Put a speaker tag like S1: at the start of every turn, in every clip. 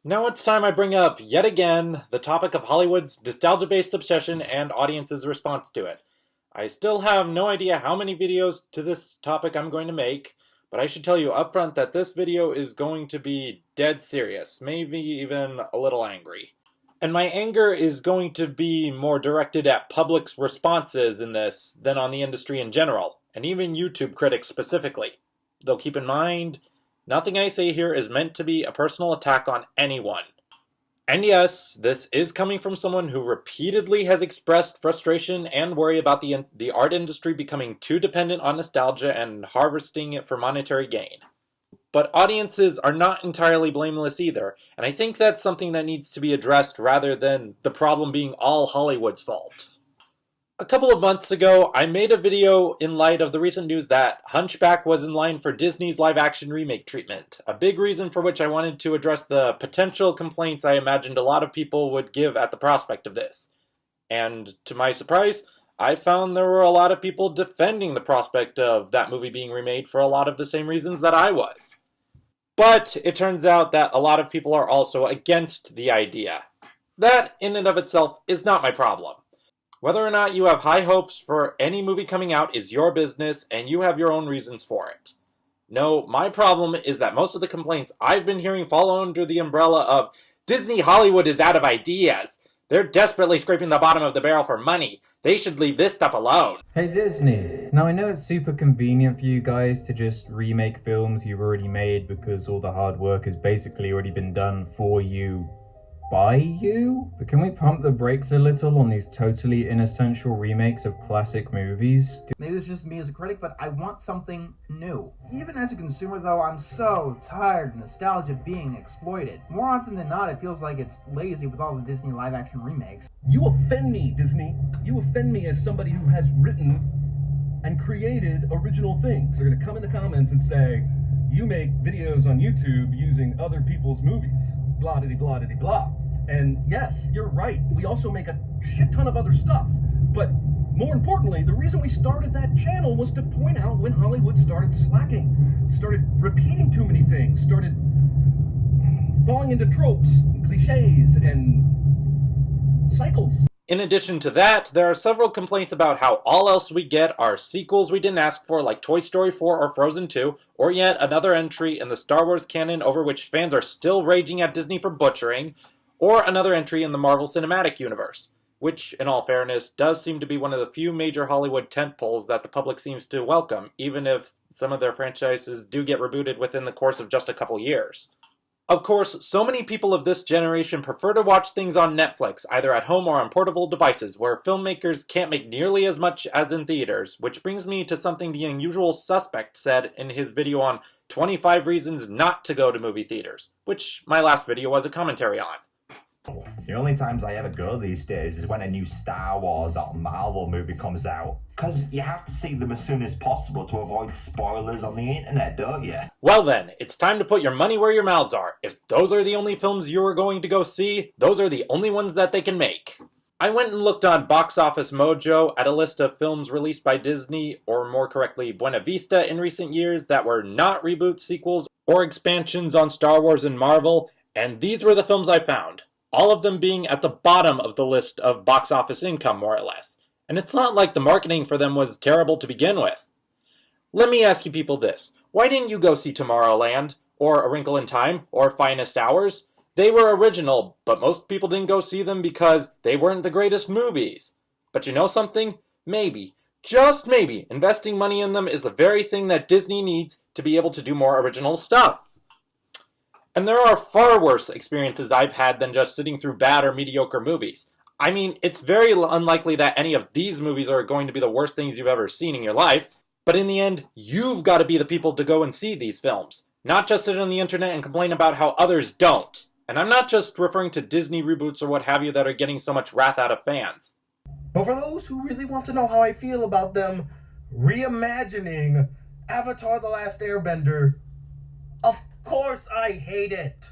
S1: Now it's time I bring up, yet again, the topic of Hollywood's nostalgia-based obsession and audiences' response to it. I still have no idea how many videos to this topic I'm going to make, but I should tell you upfront that this video is going to be dead serious, maybe even a little angry. And my anger is going to be more directed at public's responses in this than on the industry in general, and even YouTube critics specifically. Though keep in mind, nothing I say here is meant to be a personal attack on anyone. And yes, this is coming from someone who repeatedly has expressed frustration and worry about the art industry becoming too dependent on nostalgia and harvesting it for monetary gain. But audiences are not entirely blameless either, and I think that's something that needs to be addressed rather than the problem being all Hollywood's fault. A couple of months ago, I made a video in light of the recent news that Hunchback was in line for Disney's live-action remake treatment, a big reason for which I wanted to address the potential complaints I imagined a lot of people would give at the prospect of this. And to my surprise, I found there were a lot of people defending the prospect of that movie being remade for a lot of the same reasons that I was. But it turns out that a lot of people are also against the idea. That, in and of itself, is not my problem. Whether or not you have high hopes for any movie coming out is your business, and you have your own reasons for it. No, my problem is that most of the complaints I've been hearing fall under the umbrella of Disney Hollywood is out of ideas. They're desperately scraping the bottom of the barrel for money. They should leave this stuff alone.
S2: Hey Disney, now I know it's super convenient for you guys to just remake films you've already made because all the hard work has basically already been done for you, by you? But can we pump the brakes a little on these totally inessential remakes of classic movies?
S3: Maybe it's just me as a critic, but I want something new. Even as a consumer though, I'm so tired of nostalgia being exploited. More often than not, it feels like it's lazy with all the Disney live-action remakes.
S4: You offend me, Disney. You offend me as somebody who has written and created original things. They're gonna come in the comments and say, you make videos on YouTube using other people's movies. Blah diddy blah diddy blah. And yes, you're right. We also make a shit ton of other stuff. But more importantly, the reason we started that channel was to point out when Hollywood started slacking, started repeating too many things, started falling into tropes, and cliches, and cycles.
S1: In addition to that, there are several complaints about how all else we get are sequels we didn't ask for like Toy Story 4 or Frozen 2, or yet another entry in the Star Wars canon over which fans are still raging at Disney for butchering, or another entry in the Marvel Cinematic Universe, which, in all fairness, does seem to be one of the few major Hollywood tentpoles that the public seems to welcome, even if some of their franchises do get rebooted within the course of just a couple years. Of course, so many people of this generation prefer to watch things on Netflix, either at home or on portable devices, where filmmakers can't make nearly as much as in theaters, which brings me to something the Unusual Suspect said in his video on 25 Reasons Not to Go to Movie Theaters, which my last video was a commentary on.
S5: The only times I ever go these days is when a new Star Wars or Marvel movie comes out. Because you have to see them as soon as possible to avoid spoilers on the internet, don't you?
S1: Well then, it's time to put your money where your mouths are. If those are the only films you are going to go see, those are the only ones that they can make. I went and looked on Box Office Mojo at a list of films released by Disney, or more correctly Buena Vista, in recent years that were not reboots, sequels, or expansions on Star Wars and Marvel, and these were the films I found. All of them being at the bottom of the list of box office income, more or less. And it's not like the marketing for them was terrible to begin with. Let me ask you people this. Why didn't you go see Tomorrowland, or A Wrinkle in Time, or Finest Hours? They were original, but most people didn't go see them because they weren't the greatest movies. But you know something? Maybe, just maybe, investing money in them is the very thing that Disney needs to be able to do more original stuff. And there are far worse experiences I've had than just sitting through bad or mediocre movies. I mean, it's very unlikely that any of these movies are going to be the worst things you've ever seen in your life, but in the end, you've got to be the people to go and see these films, not just sit on the internet and complain about how others don't. And I'm not just referring to Disney reboots or what have you that are getting so much wrath out of fans.
S3: But for those who really want to know how I feel about them reimagining Avatar: The Last Airbender, of course I hate it.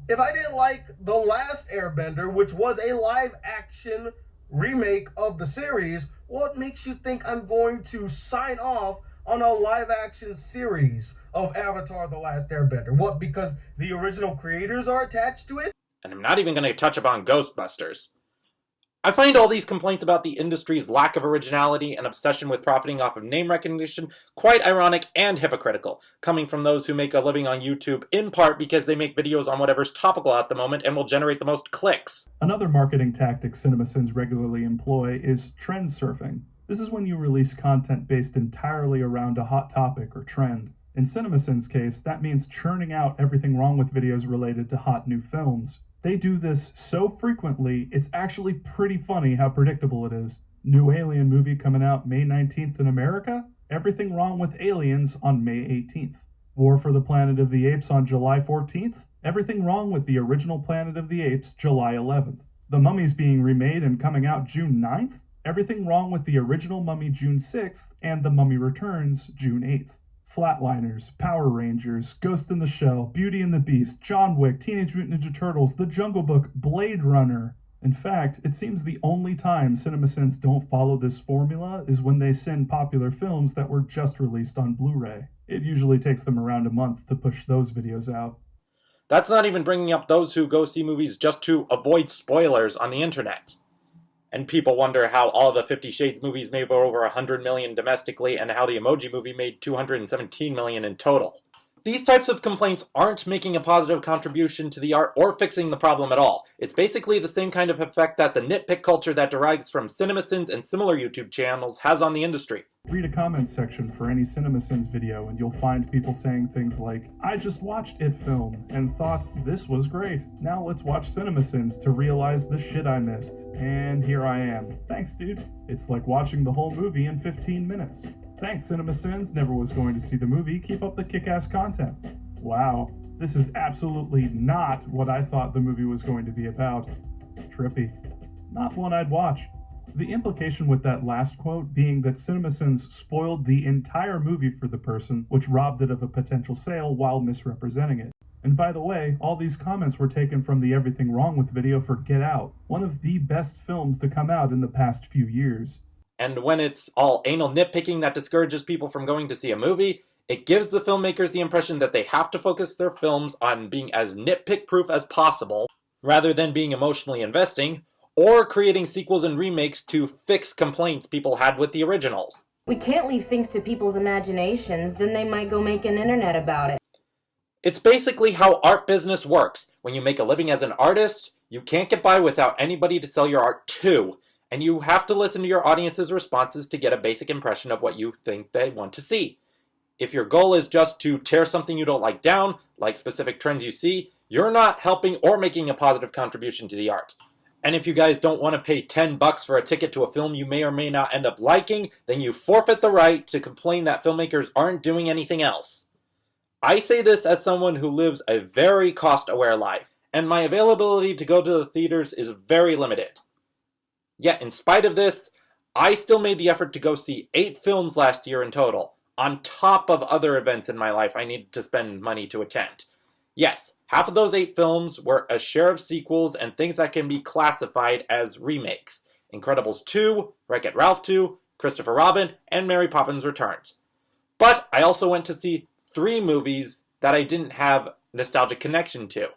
S3: If I didn't like The Last Airbender, which was a live-action remake of the series, what makes you think I'm going to sign off on a live-action series of Avatar The Last Airbender. What, because the original creators are attached to it?
S1: And I'm not even going to touch upon Ghostbusters. I find all these complaints about the industry's lack of originality and obsession with profiting off of name recognition quite ironic and hypocritical, coming from those who make a living on YouTube in part because they make videos on whatever's topical at the moment and will generate the most clicks.
S6: Another marketing tactic CinemaSins regularly employ is trend surfing. This is when you release content based entirely around a hot topic or trend. In CinemaSins' case, that means churning out everything wrong with videos related to hot new films. They do this so frequently, it's actually pretty funny how predictable it is. New Alien movie coming out May 19th in America? Everything wrong with Aliens on May 18th. War for the Planet of the Apes on July 14th? Everything wrong with the original Planet of the Apes July 11th. The Mummy's being remade and coming out June 9th? Everything wrong with the original Mummy June 6th and The Mummy Returns June 8th. Flatliners, Power Rangers, Ghost in the Shell, Beauty and the Beast, John Wick, Teenage Mutant Ninja Turtles, The Jungle Book, Blade Runner. In fact, it seems the only time CinemaSins don't follow this formula is when they send popular films that were just released on Blu-ray. It usually takes them around a month to push those videos out.
S1: That's not even bringing up those who go see movies just to avoid spoilers on the internet. And people wonder how all the 50 Shades movies made over 100 million domestically and how the Emoji Movie made 217 million in total. These types of complaints aren't making a positive contribution to the art or fixing the problem at all. It's basically the same kind of effect that the nitpick culture that derives from CinemaSins and similar YouTube channels has on the industry.
S6: Read a comments section for any CinemaSins video and you'll find people saying things like, I just watched It Film and thought this was great. Now let's watch CinemaSins to realize the shit I missed. And here I am. Thanks, dude. It's like watching the whole movie in 15 minutes. Thanks, CinemaSins. Never was going to see the movie. Keep up the kick-ass content. Wow, this is absolutely not what I thought the movie was going to be about. Trippy. Not one I'd watch. The implication with that last quote being that CinemaSins spoiled the entire movie for the person, which robbed it of a potential sale while misrepresenting it. And by the way, all these comments were taken from the Everything Wrong With video for Get Out, one of the best films to come out in the past few years.
S1: And when it's all anal nitpicking that discourages people from going to see a movie, it gives the filmmakers the impression that they have to focus their films on being as nitpick-proof as possible, rather than being emotionally investing, or creating sequels and remakes to fix complaints people had with the originals.
S7: We can't leave things to people's imaginations, then they might go make an internet about it.
S1: It's basically how art business works. When you make a living as an artist, you can't get by without anybody to sell your art to. And you have to listen to your audience's responses to get a basic impression of what you think they want to see. If your goal is just to tear something you don't like down, like specific trends you see, you're not helping or making a positive contribution to the art. And if you guys don't want to pay $10 for a ticket to a film you may or may not end up liking, then you forfeit the right to complain that filmmakers aren't doing anything else. I say this as someone who lives a very cost-aware life, and my availability to go to the theaters is very limited. Yet, in spite of this, I still made the effort to go see 8 films last year in total, on top of other events in my life I needed to spend money to attend. Yes, half of those 8 films were a share of sequels and things that can be classified as remakes. Incredibles 2, Wreck-It Ralph 2, Christopher Robin, and Mary Poppins Returns. But I also went to see 3 movies that I didn't have nostalgic connection to.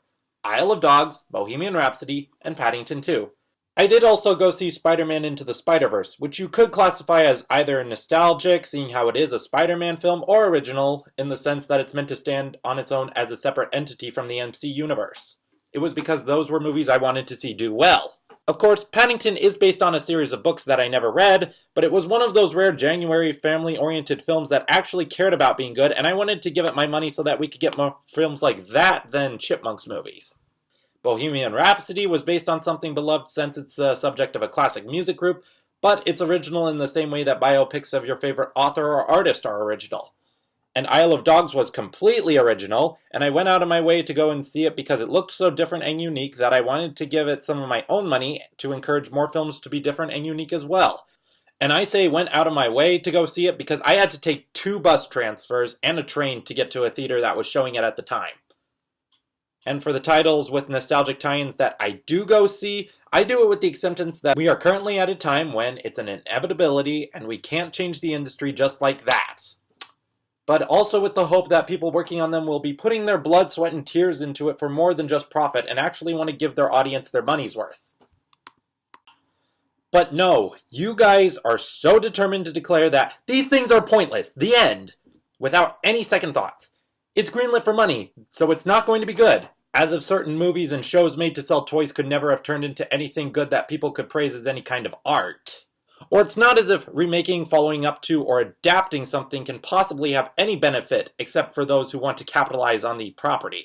S1: Isle of Dogs, Bohemian Rhapsody, and Paddington 2. I did also go see Spider-Man Into the Spider-Verse, which you could classify as either nostalgic, seeing how it is a Spider-Man film, or original, in the sense that it's meant to stand on its own as a separate entity from the MC universe. It was because those were movies I wanted to see do well. Of course, Paddington is based on a series of books that I never read, but it was one of those rare January family-oriented films that actually cared about being good, and I wanted to give it my money so that we could get more films like that than Chipmunks movies. Bohemian Rhapsody was based on something beloved since it's the subject of a classic music group, but it's original in the same way that biopics of your favorite author or artist are original. And Isle of Dogs was completely original, and I went out of my way to go and see it because it looked so different and unique that I wanted to give it some of my own money to encourage more films to be different and unique as well. And I say went out of my way to go see it because I had to take 2 bus transfers and a train to get to a theater that was showing it at the time. And for the titles with nostalgic tie-ins that I do go see, I do it with the acceptance that we are currently at a time when it's an inevitability and we can't change the industry just like that. but also with the hope that people working on them will be putting their blood, sweat, and tears into it for more than just profit and actually want to give their audience their money's worth. But no, you guys are so determined to declare that these things are pointless, the end, without any second thoughts. It's greenlit for money, so it's not going to be good. As if certain movies and shows made to sell toys could never have turned into anything good that people could praise as any kind of art. Or it's not as if remaking, following up to, or adapting something can possibly have any benefit except for those who want to capitalize on the property.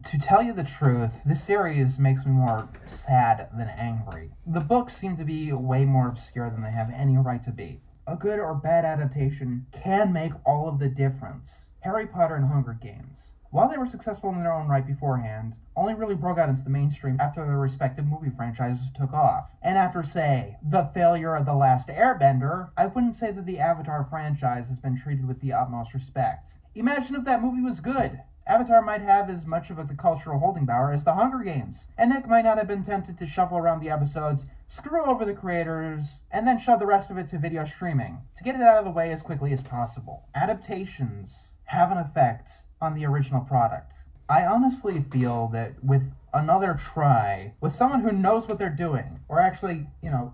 S8: To tell you the truth, this series makes me more sad than angry. The books seem to be way more obscure than they have any right to be. A good or bad adaptation can make all of the difference. Harry Potter and Hunger Games, while they were successful in their own right beforehand, only really broke out into the mainstream after their respective movie franchises took off. And after, say, the failure of The Last Airbender, I wouldn't say that the Avatar franchise has been treated with the utmost respect. Imagine if that movie was good. Avatar might have as much of the cultural holding power as The Hunger Games, and Nick might not have been tempted to shuffle around the episodes, screw over the creators, and then shove the rest of it to video streaming, to get it out of the way as quickly as possible. Adaptations have an effect on the original product. I honestly feel that with another try, with someone who knows what they're doing, or actually,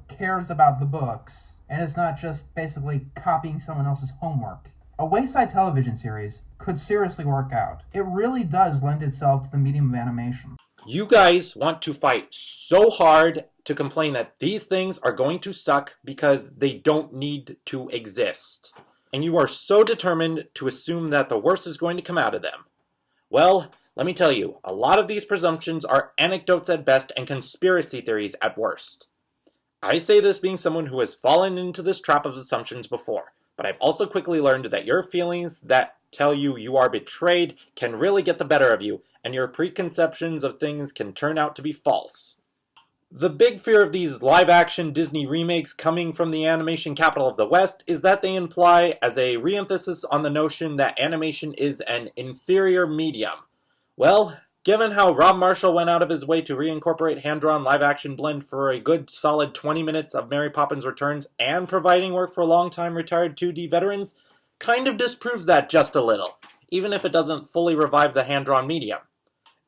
S8: cares about the books, and is not just basically copying someone else's homework, a Wayside television series could seriously work out. It really does lend itself to the medium of animation.
S1: You guys want to fight so hard to complain that these things are going to suck because they don't need to exist. And you are so determined to assume that the worst is going to come out of them. Well, let me tell you, a lot of these presumptions are anecdotes at best and conspiracy theories at worst. I say this being someone who has fallen into this trap of assumptions before. But I've also quickly learned that your feelings that tell you you are betrayed can really get the better of you, and your preconceptions of things can turn out to be false. The big fear of these live-action Disney remakes coming from the animation capital of the West is that they imply as a re-emphasis on the notion that animation is an inferior medium. Well, given how Rob Marshall went out of his way to reincorporate hand-drawn live-action blend for a good solid 20 minutes of Mary Poppins Returns and providing work for long-time retired 2D veterans, kind of disproves that just a little, even if it doesn't fully revive the hand-drawn medium.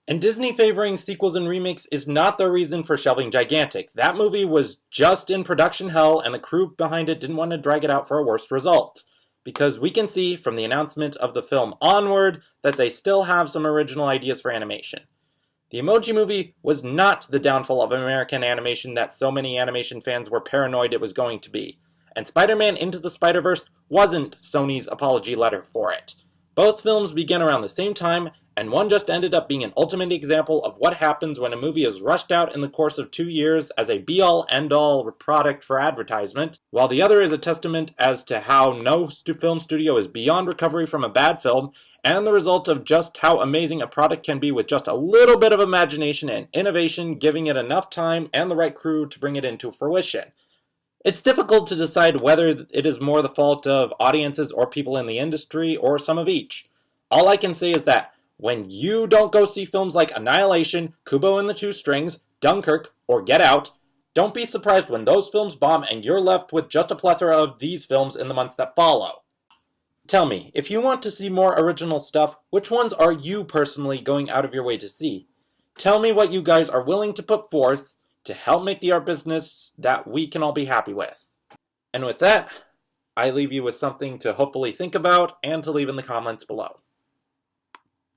S1: And Disney favoring sequels and remakes is not the reason for shelving Gigantic. That movie was just in production hell, and the crew behind it didn't want to drag it out for a worse result. Because we can see from the announcement of the film onward that they still have some original ideas for animation. The Emoji Movie was not the downfall of American animation that so many animation fans were paranoid it was going to be. And Spider-Man Into the Spider-Verse wasn't Sony's apology letter for it. Both films began around the same time, and one just ended up being an ultimate example of what happens when a movie is rushed out in the course of 2 years as a be-all, end-all product for advertisement, while the other is a testament as to how no film studio is beyond recovery from a bad film, and the result of just how amazing a product can be with just a little bit of imagination and innovation, giving it enough time and the right crew to bring it into fruition. It's difficult to decide whether it is more the fault of audiences or people in the industry, or some of each. All I can say is that when you don't go see films like Annihilation, Kubo and the Two Strings, Dunkirk, or Get Out, don't be surprised when those films bomb and you're left with just a plethora of these films in the months that follow. Tell me, if you want to see more original stuff, which ones are you personally going out of your way to see? Tell me what you guys are willing to put forth to help make the art business that we can all be happy with. And with that, I leave you with something to hopefully think about and to leave in the comments below.